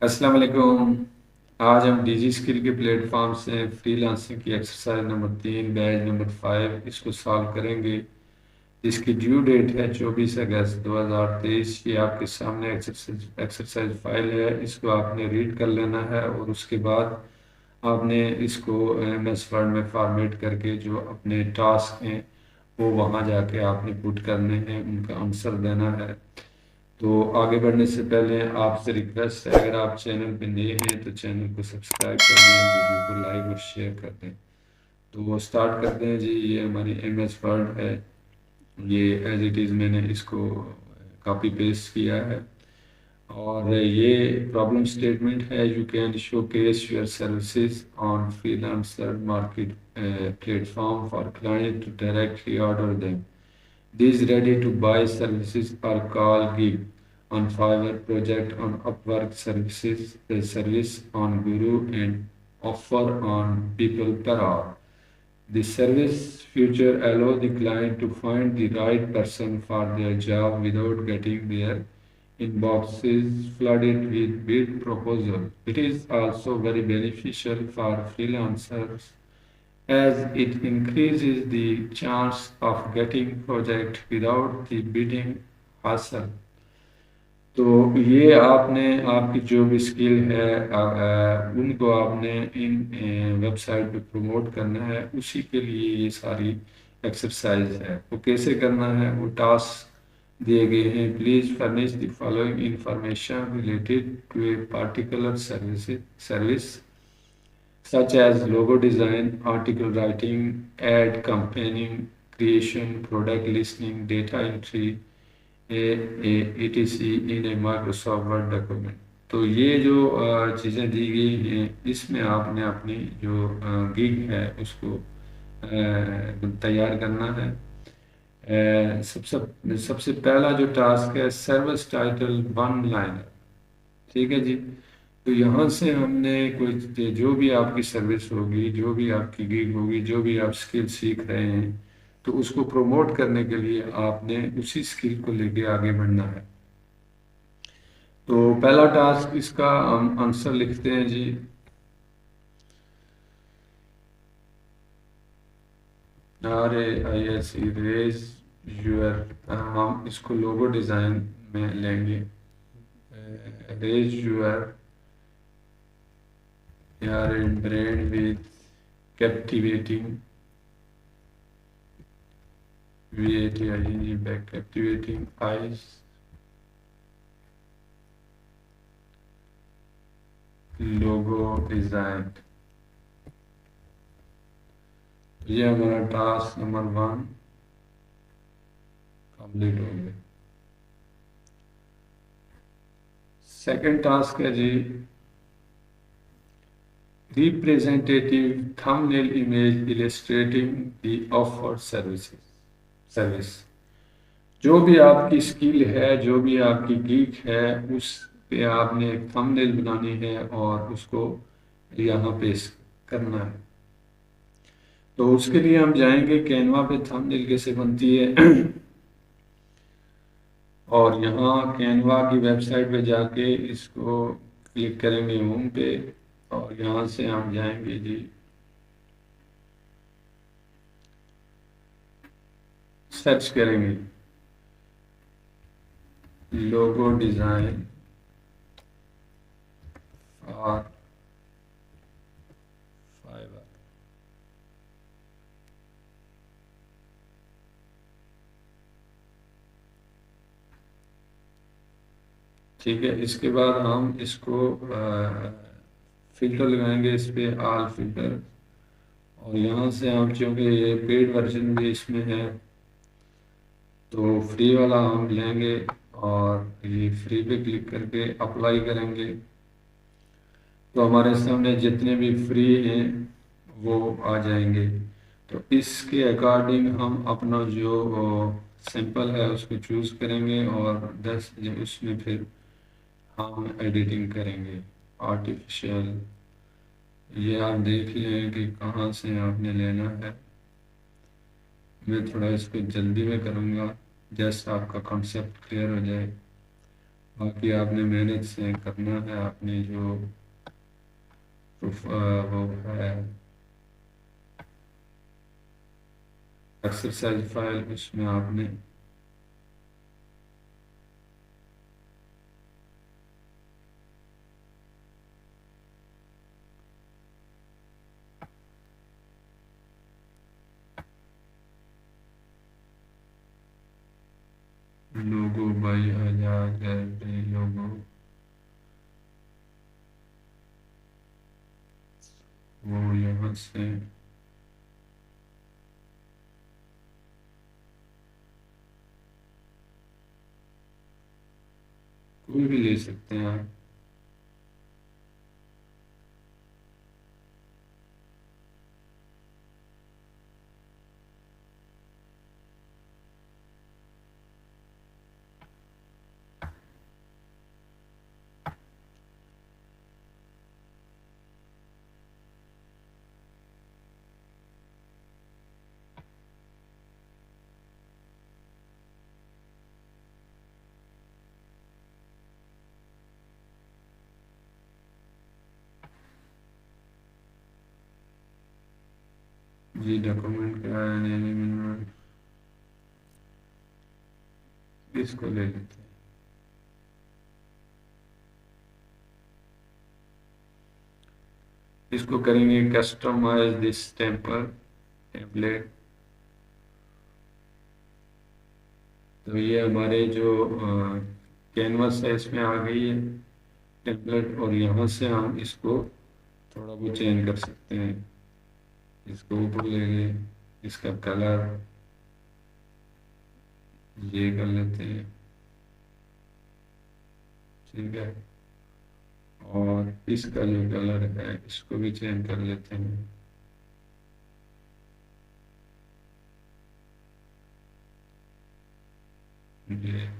अस्सलाम वालेकुम। आज हम डिजी स्किल के प्लेटफॉर्म से फ्रीलांसिंग की एक्सरसाइज नंबर 3 बैच नंबर 5 इसको सॉल्व करेंगे। इसकी ड्यू डेट है 24 अगस्त 2023। ये आपके सामने एक्सरसाइज फाइल है, इसको आपने रीड कर लेना है और उसके बाद आपने इसको MS वर्ड में फॉर्मेट करके जो अपने टास्क हैं वो वहाँ जाके आपने पुट करने हैं, उनका आंसर देना है। तो आगे बढ़ने से पहले आपसे रिक्वेस्ट है, अगर आप चैनल पे नए हैं तो चैनल को सब्सक्राइब कर दें, वीडियो को लाइक और शेयर कर दें। तो वो स्टार्ट करते हैं जी। ये हमारी MS वर्ड है, ये एज इट इज़ मैंने इसको कॉपी पेस्ट किया है और ये प्रॉब्लम स्टेटमेंट है। You can showcase your services on freelancer market platform for client to directly order them. These ready-to-buy services are called gig on Fiverr, project on Upwork, service on Guru, and offer on people per hour. The service feature allow the client to find the right person for their job without getting their inboxes flooded with bid proposals. It is also very beneficial for freelancers as it increases the chance of getting project without the bidding hassle। तो ये आपने आपकी जो भी skill है उनको आपने इन website पे प्रमोट करना है, उसी के लिए ये सारी एक्सरसाइज है। वो कैसे करना है, वो टास्क दिए गए हैं। Please furnish the following information related to a particular service such as logo design, article writing, ad campaigning, creation, product listing, data entry, etc. in a Microsoft Word document। तो ये जो चीज़ें दी गई हैं, इसमें आपने अपनी जो गिग है उसको तैयार करना है। सबसे सबसे पहला जो टास्क है, सर्विस टाइटल वन लाइनर। ठीक है जी। तो यहाँ से हमने कोई जो भी आपकी सर्विस होगी, जो भी आपकी गिग होगी, जो भी आप स्किल सीख रहे हैं, तो उसको प्रमोट करने के लिए आपने उसी स्किल को लेके आगे बढ़ना है। तो पहला टास्क, इसका हम आंसर लिखते हैं जी। RAIS रेज यूर, हम इसको लोगो डिज़ाइन में लेंगे। रेज यूर यार brand with captivating VATING back captivating eyes logo design। ये हमारा टास्क नंबर 1 कंप्लीट हो गया। सेकंड टास्क है जी, representative thumbnail image illustrating the offered service. जो भी आपकी स्किल है, जो भी आपकी गीक है, उस पे आपने एक थंबनेल बनानी है और उसको यहाँ पेस्ट करना है। तो उसके लिए हम जाएंगे कैनवा पे, थंबनेल कैसे बनती है और यहाँ कैनवा की वेबसाइट पे जाके इसको क्लिक करेंगे होम पे और यहाँ से हम जाएंगे जी सर्च करेंगे लोगो डिजाइन और फाइवर। ठीक है, इसके बाद हम इसको फिल्टर लगाएंगे, इस पे ऑल फिल्टर, और यहाँ से हम, क्योंकि ये पेड वर्जन भी इसमें है तो फ्री वाला हम लेंगे और ये फ्री पे क्लिक करके अप्लाई करेंगे। तो हमारे सामने जितने भी फ्री हैं वो आ जाएंगे। तो इसके अकॉर्डिंग हम अपना जो सैंपल है उसको चूज़ करेंगे और 10 उसमें फिर हम एडिटिंग करेंगे आर्टिफिशियल। ये आप देख लें कि कहाँ से आपने लेना है। मैं थोड़ा इसको जल्दी में करूँगा जस्ट आपका कॉन्सेप्ट क्लियर हो जाए। बाकी आपने मेहनत से करना है, आपने जो वो है एक्सरसाइज फाइल, उसमें आपने लोगो बाई आजाद गैलरी लोगो वो यहाँ से कोई भी ले सकते हैं आप। जी डॉक्यूमेंट का है, इसको ले लेते हैं। इसको करेंगे कस्टमाइज दिस टेम्पलेट। तो ये हमारे जो कैनवस है इसमें आ गई है टेम्पलेट, और यहाँ से हम इसको थोड़ा बहुत चेंज कर सकते हैं। इसको ऊपर ले गए, इसका कलर ये कर लेते हैं, ठीक है। और इसका जो कलर है इसको भी चेंज कर लेते हैं। ये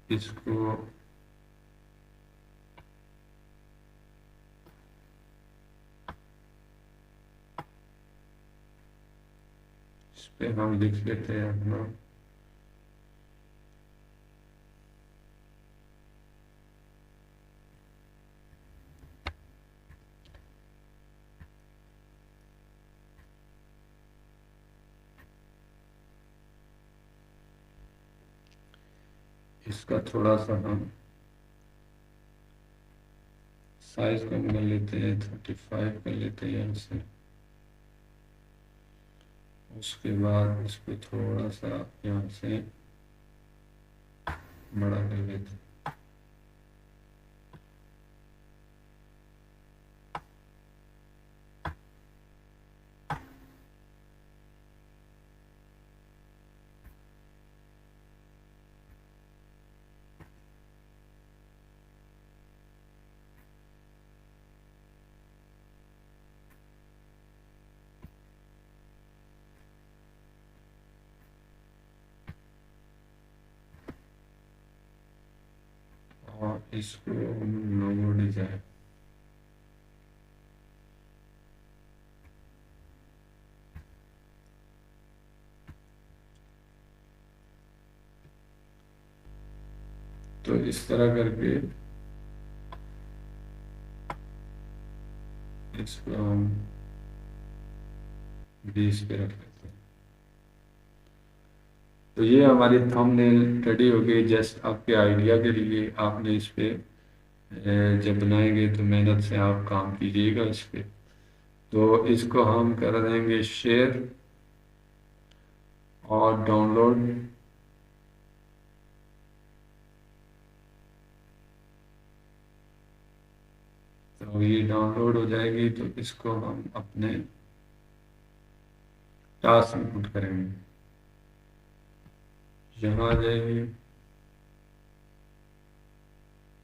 इसको इस पे हम लिख लेते हैं अपना इसका थोड़ा सा हम साइज कम कर लेते हैं, 35 कर लेते हैं यहाँ से। उसके बाद इसको थोड़ा सा यहाँ से बड़ा कर लेते हैं। और इसको लोगो डिजाइन, तो इस तरह करके इसको हम 20 पे रख लेते हैं। तो ये हमारी थंबनेल रेडी हो गई। जस्ट आपके आइडिया के लिए आपने इस पे जब बनाएंगे तो मेहनत से आप काम कीजिएगा इस पे। तो इसको हम कर देंगे शेयर और डाउनलोड। तो ये डाउनलोड हो जाएगी, तो इसको हम अपने टास्क में पुट करेंगे। यहाँ आ जाएगी,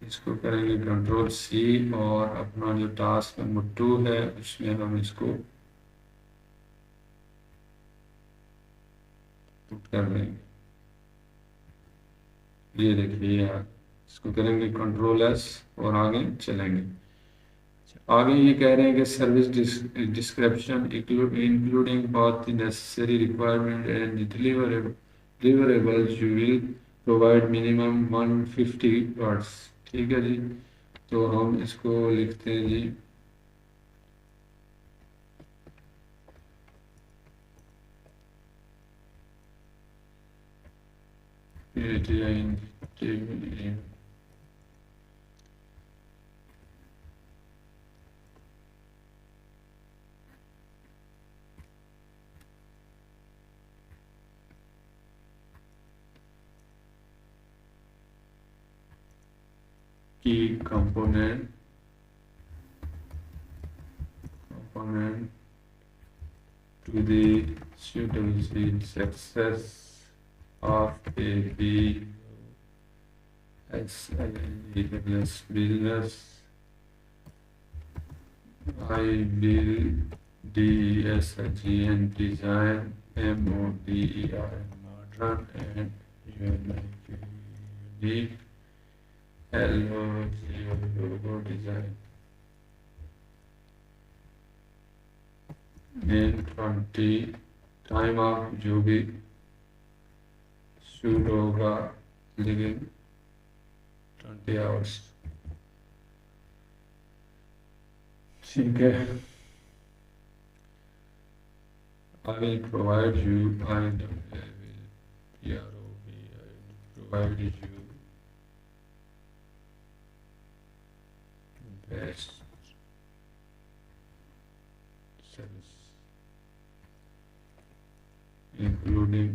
इसको करेंगे कंट्रोल सी, और अपना जो टास्क नंबर 2 है उसमें हम इसको पुट कर देंगे। ये देखिए यार, इसको करेंगे कंट्रोल एस और आगे चलेंगे। आगे ये कह रहे हैं कि service description including both the necessary requirement and the deliverables you will provide minimum 150 words। ठीक है जी, तो हम इसको लिखते हैं जी ATI key component to the suitable success of a business. I will DESIGN design MODERN modern and unique logo design in 20 time आप जो भी शूट होगा लेकिन 20 आवर्स। ठीक है, I will provide you, I will provide you best service including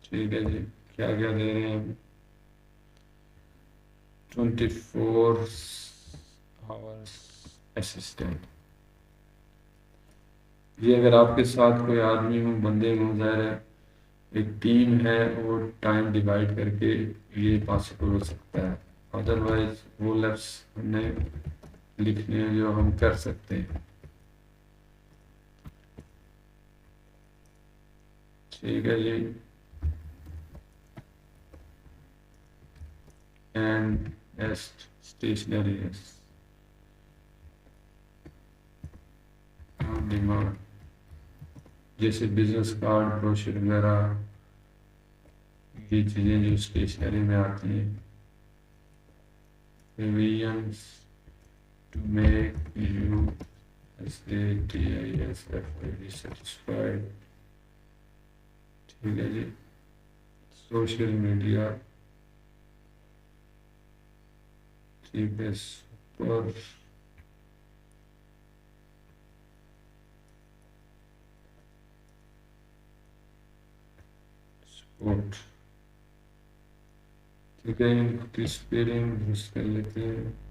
ठीक है जी, क्या क्या दे रहे हैं हम 24 आवर्स असिस्टेंट। ये अगर आपके साथ कोई आदमी हो, बंदे हो, ज़ाहिर है एक टीम है, वो टाइम डिवाइड करके ये पॉसिबल हो सकता है। अदरवाइज वो लफ्ज़ हमने लिखने हैं जो हम कर सकते हैं। ठीक है जी, एंड स्टेशनरी डिमांड जैसे बिजनेस कार्ड, ब्रोशर वगैरह, ये चीज़ें जो स्टेशनरी में आती हैं। revisions to make you SATISFAID satisfied। ठीक है जी, सोशल मीडिया, ठीक है, सुपर स्पोर्ट। ठीक है, इनकी स्पेलिंग यूज कर लेते हैं।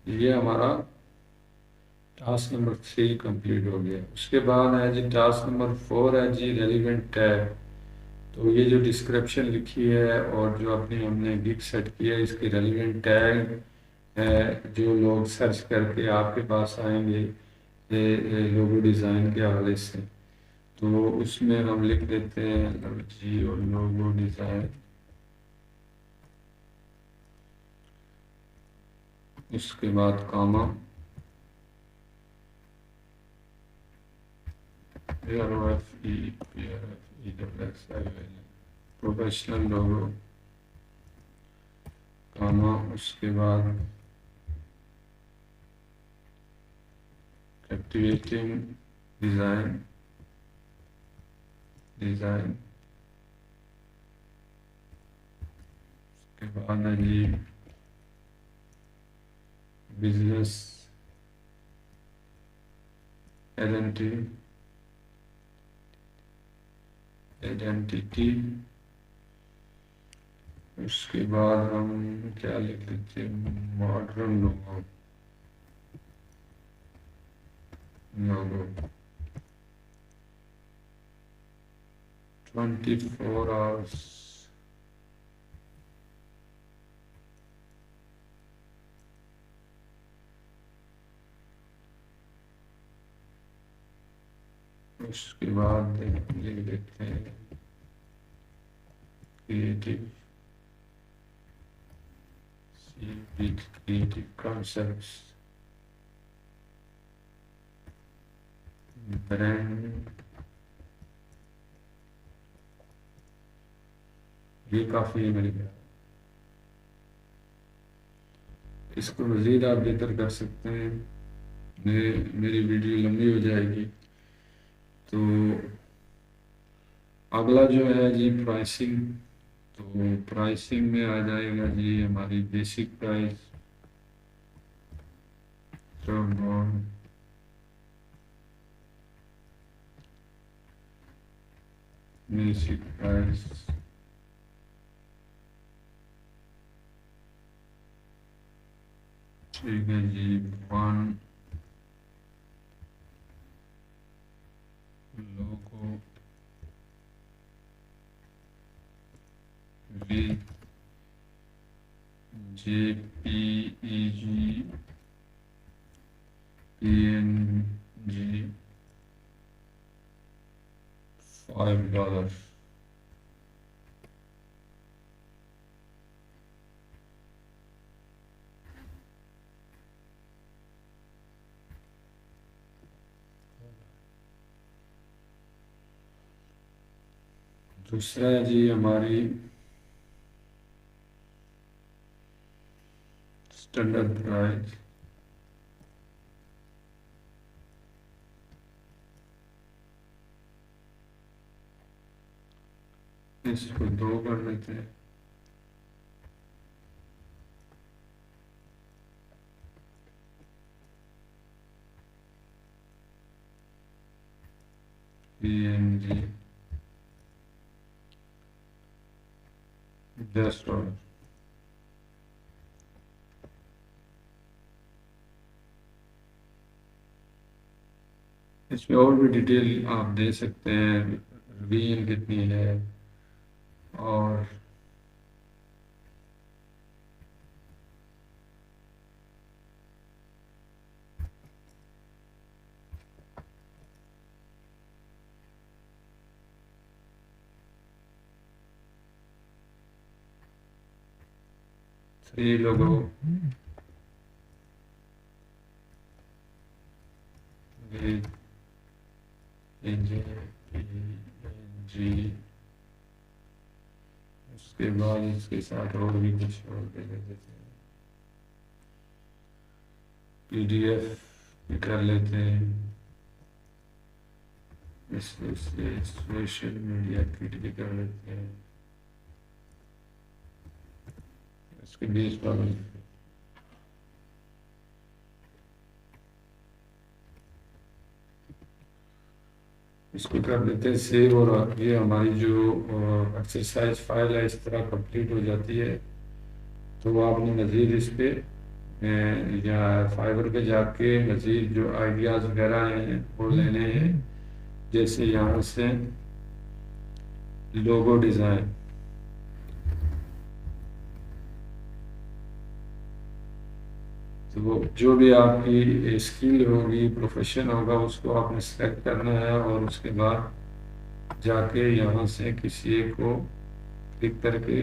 ये हमारा टास्क नंबर 3 कंप्लीट हो गया। उसके बाद है जी टास्क नंबर 4 है जी रेलिवेंट टैग। तो ये जो डिस्क्रिप्शन लिखी है और जो अपनी हमने गिग सेट किया है, इसके रेलिवेंट टैग है जो लोग सर्च करके आपके पास आएंगे ये लोगो डिज़ाइन के हवाले से। तो उसमें हम लिख देते हैं जी और लोगो डिज़ाइन। उसके बाद कामा प्रोफेशनल लोगो कामा, उसके बाद कैप्टिवेटिंग डिज़ाइन उसके बाद है जी बिजनेस आइडेंटिटी। उसके बाद हम क्या लिख लेते हैं, मॉडर्न लोगो। लोगो 24 आवर्स। उसके बाद लिख देते हैं क्रिएटिव क्रिएटिव कॉन्सेप्ट्स, ब्रांड। ये काफी मिल गया। इसको मजीद आप बेहतर कर सकते हैं। मेरी वीडियो लंबी हो जाएगी। तो अगला जो है जी प्राइसिंग। तो प्राइसिंग में आ जाएगा जी हमारी बेसिक प्राइस, बेसिक प्राइस, ठीक है जी। 1 लोगो JPEG PNG $5। दूसरा है जी हमारी स्टैंडर्ड प्राइस। इसको 2 कर लेते हैं। PNG $10। इसमें और भी डिटेल आप दे सकते हैं, रिवीजन कितनी है और ये लोगो जी। उसके बाद इसके साथ और भी कुछ और दे देते हैं। PDF भी कर लेते हैं। इससे सोशल मीडिया किट भी कर लेते हैं। इसके बेस पर इसको कर देते हैं सेव। और ये हमारी जो एक्सरसाइज फाइल है इस तरह कंप्लीट हो जाती है। तो आपने मज़ीद इस पे या फाइबर पे जाके मज़ीद जो आइडियाज़ वगैरह हैं वो लेने हैं। जैसे यहाँ से लोगो डिज़ाइन, तो वो जो भी आपकी स्किल होगी, प्रोफेशन होगा, उसको आपने सेलेक्ट करना है और उसके बाद जाके यहाँ से किसी एक को क्लिक करके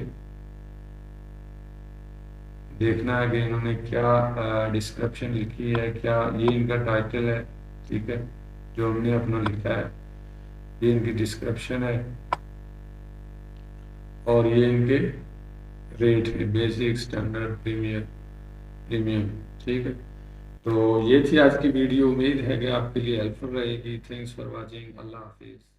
देखना है कि इन्होंने क्या डिस्क्रिप्शन लिखी है, क्या ये इनका टाइटल है, ठीक है, जो हमने अपना लिखा है, ये इनकी डिस्क्रिप्शन है और ये इनके रेट है, बेसिक, स्टैंडर्ड, प्रीमियम, ठीक है। तो ये थी आज की वीडियो। उम्मीद है कि आपके लिए हेल्पफुल रहेगी। Thanks for watching. अल्लाह हाफिज़।